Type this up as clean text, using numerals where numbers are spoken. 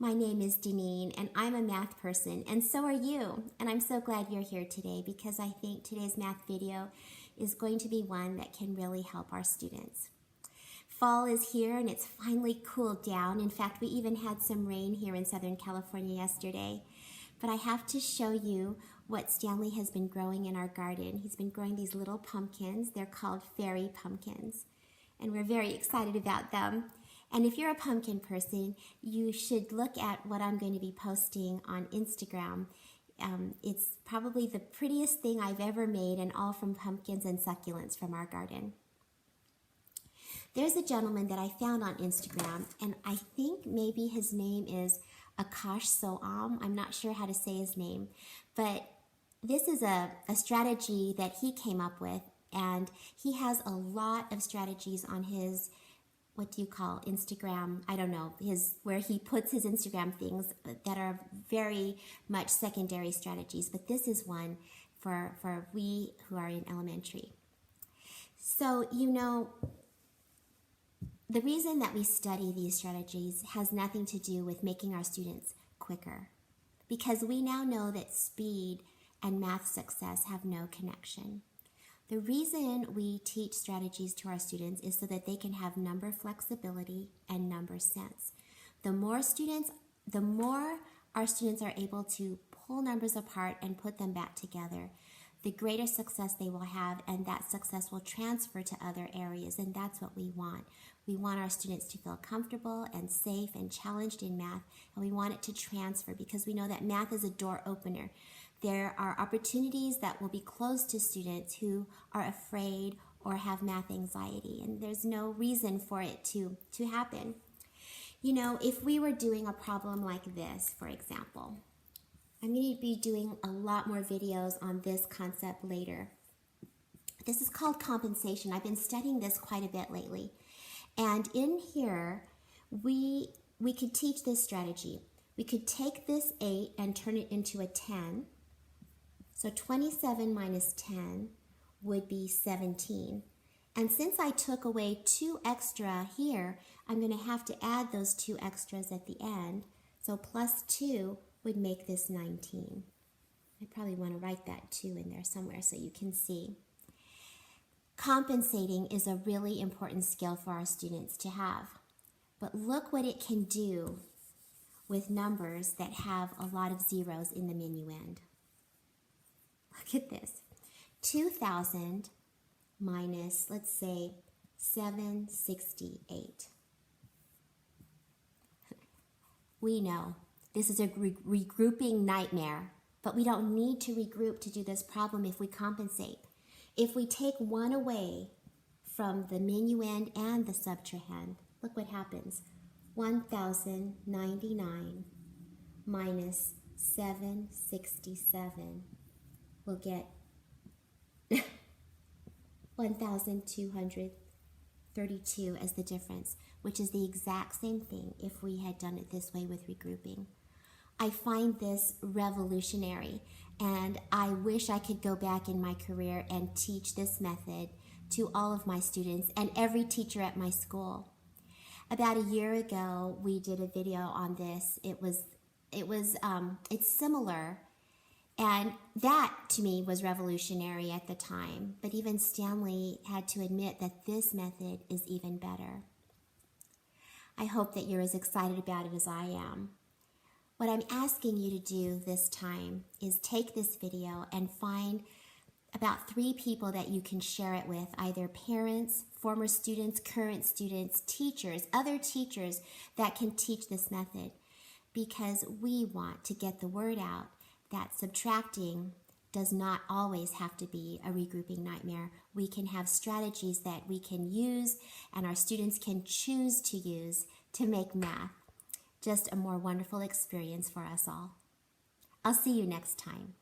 My name is Deneen, and I'm a math person, and so are you. And I'm so glad you're here today because I think today's math video is going to be one that can really help our students. Fall is here and it's finally cooled down. In fact, we even had some rain here in Southern California yesterday. But I have to show you what Stanley has been growing in our garden. He's been growing these little pumpkins. They're called fairy pumpkins, and we're very excited about them. And if you're a pumpkin person, you should look at what I'm going to be posting on Instagram. It's probably the prettiest thing I've ever made, and all from pumpkins and succulents from our garden. There's a gentleman that I found on Instagram, and I think maybe his name is Akash Soam. I'm not sure how to say his name, but this is a strategy that he came up with, and he has a lot of strategies on his, what do you call Instagram? I don't know, where he puts his Instagram things that are very much secondary strategies, but this is one for we who are in elementary. So, you know, the reason that we study these strategies has nothing to do with making our students quicker, because we now know that speed and math success have no connection. The reason we teach strategies to our students is so that they can have number flexibility and number sense. The more our students are able to pull numbers apart and put them back together, the greater success they will have, and that success will transfer to other areas, and that's what we want. We want our students to feel comfortable and safe and challenged in math, and we want it to transfer because we know that math is a door opener. There are opportunities that will be closed to students who are afraid or have math anxiety, and there's no reason for it to happen. You know, if we were doing a problem like this, for example, I'm going to be doing a lot more videos on this concept later. This is called compensation. I've been studying this quite a bit lately. And in here, we could teach this strategy. We could take this 8 and turn it into a 10. So 27 minus 10 would be 17. And since I took away 2 extra here, I'm going to have to add those 2 extras at the end. So plus 2 would make this 19. I probably want to write that 2 in there somewhere so you can see. Compensating is a really important skill for our students to have. But look what it can do with numbers that have a lot of zeros in the minuend. Look at this. 2,000 minus, let's say, 768. We know this is a regrouping nightmare, but we don't need to regroup to do this problem if we compensate. If we take 1 away from the minuend and the subtrahend, look what happens. 1,099 minus 767 will get 1,232 as the difference, which is the exact same thing if we had done it this way with regrouping. I find this revolutionary, and I wish I could go back in my career and teach this method to all of my students and every teacher at my school. About a year ago, we did a video on this. It's similar, and that to me was revolutionary at the time. But even Stanley had to admit that this method is even better. I hope that you're as excited about it as I am. What I'm asking you to do this time is take this video and find about 3 people that you can share it with, either parents, former students, current students, teachers, other teachers that can teach this method, because we want to get the word out that subtracting does not always have to be a regrouping nightmare. We can have strategies that we can use and our students can choose to use to make math just a more wonderful experience for us all. I'll see you next time.